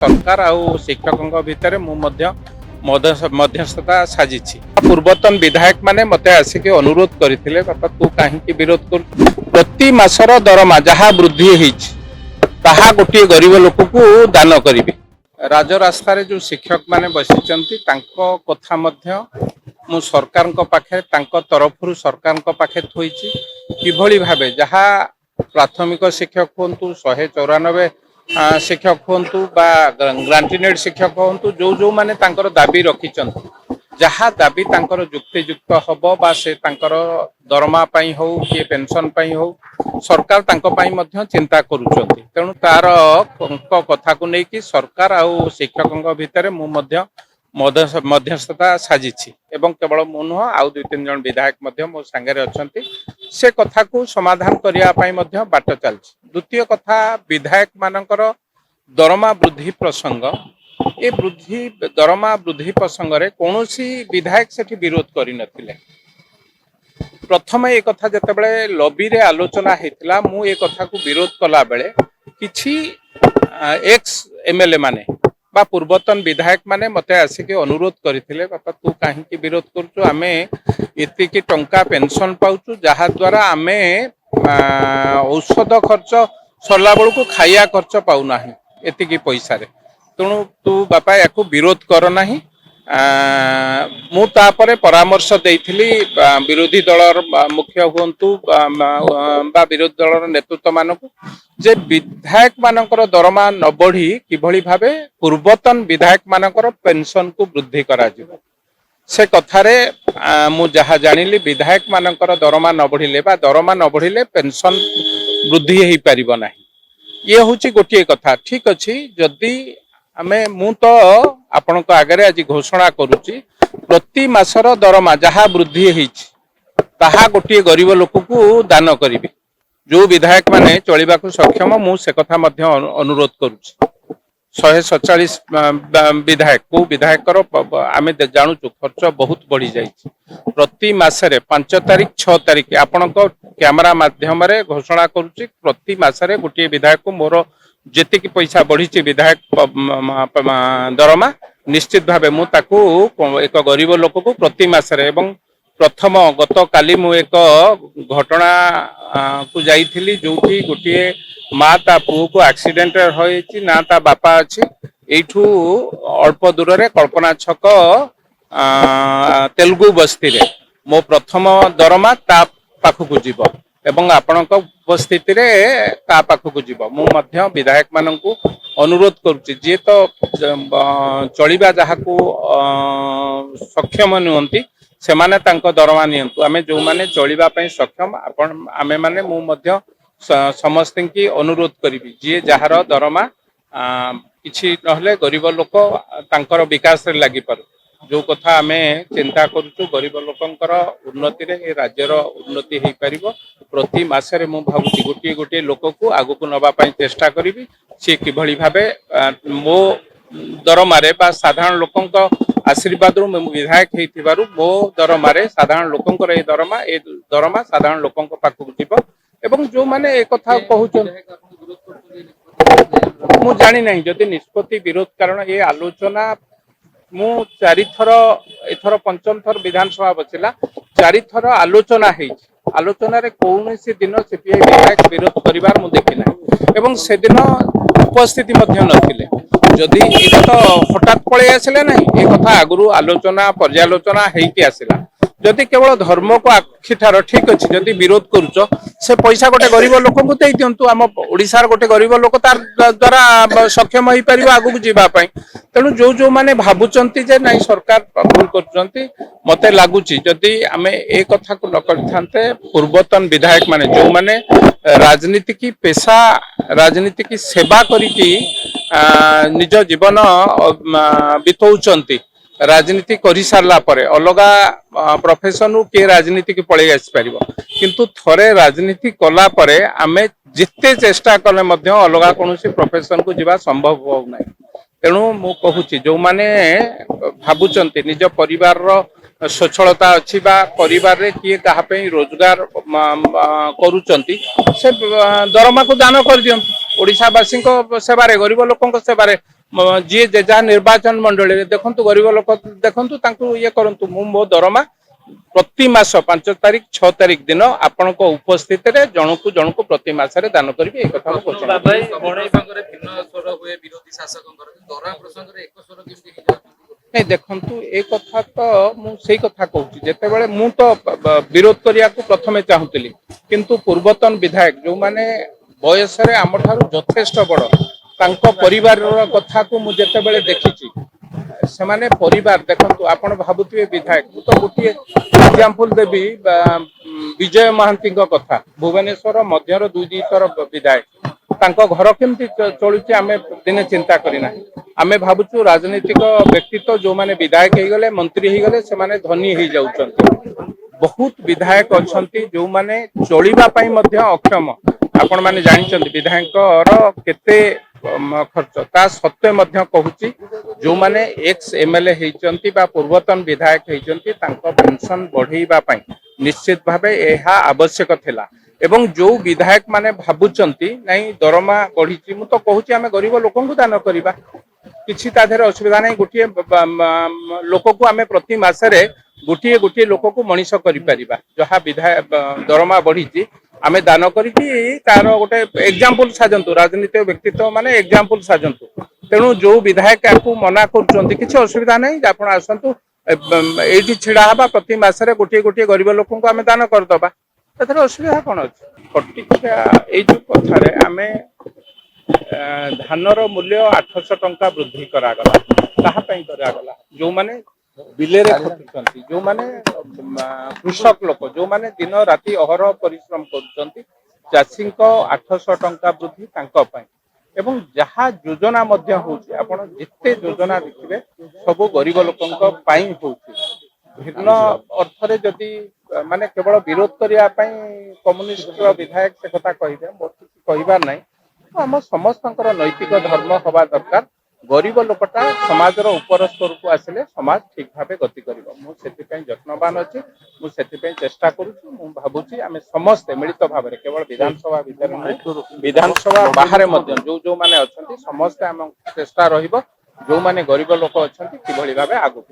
सरकार आउ शिक्षकों भितर मध्यस्थता साजिश पूर्वतन विधायक माने मते आसिक अनुरोध करते बापा तू कहीं विरोध कर प्रति मासर दरमा जहाँ वृद्धि होता गोटे गरीब लोक को दान करी राजरास्त जो शिक्षक माने बसी कथा मु सरकार पाखे तरफ सरकार पाखे थोची किभली भावे जहाँ प्राथमिक शिक्षक हूँ 194 शिक्षक हूँ ग्रांटिनेड शिक्षक हूँ जो जो माने दाबी रखिंट जहाँ दाबी युक्तियुक्त हम बा से दरमा हो कि पेंशन हो सरकार चिंता करुँच तेणु तार कथा को लेकिन सरकार आउ शिक्षकों भितर मध्यस्थता साजिश एवं केवल मु नुह आउ 2-3 जन विधायक मो सांगे अच्छा से कथा को समाधान करने बाट चलती। द्वितीय कथा विधायक मानकर दरमा वृद्धि प्रसंग ए दरमा वृद्धि प्रसंग रे कौनसी विधायक से विरोध करते प्रथम एक कथा जिते लबी रे आलोचना होता मु ए कथा को विरोध कला बेले किछि एक्स एमएलए माने बा पूर्वतन विधायक माने मते आसिक अनुरोध करते बापा तू कहीं विरोध करुचु आमे एतिकी टंका पेंशन पाउचु जहा द्वारा आमे औषध खर्च सरला बेलू को खाइया खर्च पाऊना एतिकी पैसा रे तेणु तू बापा या विरोध कर ना मुझे परामर्श देइथिली विरोधी दल मुख्य हूँ विरोधी दल नेतृत्व मानक जे विधायक मानकर दरमा न बढ़ी किभली भावे पूर्वतन विधायक मानकर पेंशन को वृद्धि करा जिवो से कथारे मु जहा जानिली विधायक मानकर दरमा न बढ़िले बा दरमा न बढ़िले पेंशन वृद्धि हो पारिबो नाही ये होची गोटे कथा ठीक अछि जदि आमे मु तो आपण आगे आज घोषणा करुच्ची प्रति मासर दरमा जहाँ वृद्धि होता गोटे गरीब लोक को दान करी जो विधायक माने चलिबा को सक्षम मु से कथा मध्य अनुरोध करुच्ची 147 विधायक को विधायक आमे जानूचु खर्च बहुत बढ़ी जाइए प्रति मासरे 5 तारिख 6 तारिख आपण कैमरा माध्यम घोषणा करुच्ची प्रति मासरे गोटे विधायक को मोर जेति पैसा बढ़ी विधायक दरमा निश्चित भावे मु ताकू एक गरीब लोक को प्रति मासरे एवं प्रथम गत काली मु एक घटना को जाइथिली जोठी गोटे माँ ता पुओ को एक्सीडेंट होइछि ना ता बापा अछि एठू अल्प दूर रे कल्पना छक तेलुगु बस्ती रे मो प्रथम दरमा ता पाखकु जीव एवं आपणक उपस्थिति रे ता पाखकु जीव मु मध्य विधायक माननकु अनुरोध करुच्ची जे तो चलिबा जहाकू सक्षम नुहंती से माने तांको दरमा नियंतु आमे जो माने चलिबा पई सक्षम आपण आमे माने मु मध्य समस्त की अनुरोध करी जी जार दरमा किछि नहले गरीब लोक तांकर विकास रे लागि पारु जो कथा आमे चिंता करूछु गरीब लोकंकर उन्नति रे राज्यर उन्नति हेई परिबो प्रति मासरे मु भाबुची गोटे गोटे लोक को आगु को नबा पई चेष्टा करिवि से किभली भाबे मो दरमारे बा साधारण लोकंक आशीर्वाद रु विधायक हेतिबारु मो दरमारे साधारण लोकंकर ए दरमा साधारण लोकंक पाखु जीव एवं जो माने एक कथा कहउछन मु जानि नहीं जदि निष्पत्ति विरोध कारण ये आलोचना मु 4 थर एथर 5म थर विधानसभा बचिला 4 थर आलोचना आलोचना रे कौनसी दिन सीपीआई विधायक विरोध करिवार मु देखि ना एवं से दिन उपस्थिति मध्य नथिले जदि एटा तो हठात पळे आसिले नहीं ए कथा आगुरु आलोचना पर्यालोचना हेइति आसिला जदि केवल धर्म को आखिठार ठीक अच्छे जदि विरोध करुच से पैसा गोटे गरीब लोक को दे दिंतु आम ओडिशार गोटे गरीब लोक तार द्वारा सक्षम हो पार आगू जावाई तेणु जो जो माने भावुचंती जे नहीं सरकार भूल कर मते लगुच जदि आमे ए कथा को न करते पूर्वतन विधायक माने जो माने राजनीति की पेशा राजनीति की सेवा करिकी निज जीवन बितौचंती राजनीति करि सारला परे अलगा प्रोफेशन के राजनीति की पळे आसी परिबो किंतु थरे राजनीति कला परे आमे जिते चेष्टा कले मध्य अलगा कोनोसी प्रोफेशन को जीवा संभव हो नै तेणु मु कहूची जो माने भाबुचंती निज परिवार रो स्वच्छलता अच्छी बा परिवार रे किए कहा पे रोजगार करूचंती से दरमा को दान कर दियंतु ओडिशावासी सेवारे गरीब लोकों सेवारे जी जहाँ निर्वाचन मंडली देखु गरीब लोक देखु ये करूँ मो दरमा प्रति मास 5 तारिख 6 तारिख दिन आपण उपस्थित जनकु जनकु प्रति मासरे दान करी एक कथा नहीं देखु ए कथा तो मुझे कथा कहूँ जिते मु तो विरोध करने को प्रथमे चाहूली किंतु पूर्वतन विधायक जो माने बयस आम यथेष्ट बड़ परिवार कथा को मुझे देखी से माने परिवार देखु आपण भावुवे विधायक तो गोटे एग्जांपल देवी विजय महांती कथा भुवनेश्वर मध्यर 2 थर विधायक तांको घर केमती चलुची आमे दिने चिंता करना आमे भावुचु राजनीतिक व्यक्तित्व जो माने विधायक हो गले मंत्री हो गले से माने धनी हो जाउछन्ति बहुत विधायक अच्छी जो माने चलिबा पई मध्य अक्षम आपण माने जानिछन्ति विधायक केते खर्च ता सत्वे मध्य कहूची जो माने एक्स एमएलए हेचन्ति बा पूर्वतन विधायक हेचन्ति तांको पेंशन बढ़ेबा पई निश्चित भावे एहा आवश्यक थिला एवं जो विधायक माने भाबुचन्ति नहीं दरमा बढ़ी मु तो कहूची आमे गरीब लोकन को दान करिबा किछि ता धेर असुविधा नहीं गोटे लोक को आमे प्रति मासरे गोटे गोटे लोक को मनीष करि परिबा जहा विधायक दरमा बढ़ी आमे दान करी तार गोटे एग्जांपल साजंतु राजनीतिक व्यक्तित्व माने एग्जांपल साजंतु तेणु जो विधायक को मना कर किसी असुविधा नहीं आप आसतु ये छिड़ा हवा प्रति मासरे गोटे गोटे गरीब लोक को आमे दान करदबा असुविधा कौन अच्छे कटिका ये जो कथार आम धानर मूल्य 800 टंका वृद्धि करागला करागला जो माने बिले खटुचंती जो माने कृषक लोक जो माने दिन राति अहर परिश्रम करुचंती चाषी 800 टंका वृद्धि तांको पई एवं जहा योजना मध्य होची आपण जिते योजना देखिबे सब गरीब लोकंक पई होची भिन्न अर्थरे जदि माने केवल विरोध करिया पई कम्युनिस्ट विधायक से कथा कहिबे मोर किछि कहिबार नै आम समस्तंकर नैतिक धर्म हवा दरकार गरीब लोकटा समाजर ऊपर स्तर को आसिले समाज ठीक भाव गति करिबो मु सेति यत्नवान अछि मु सेति चेष्टा करूछि मु भाबुछि आमे समस्त मिलित भाव रे केवल विधानसभा भीतर विधानसभा बाहर मध्य जो जो माने अछंती समस्त आम चेष्टा रहिबो जो माने गरीब लोक अछंती किभଳି भाबे आगु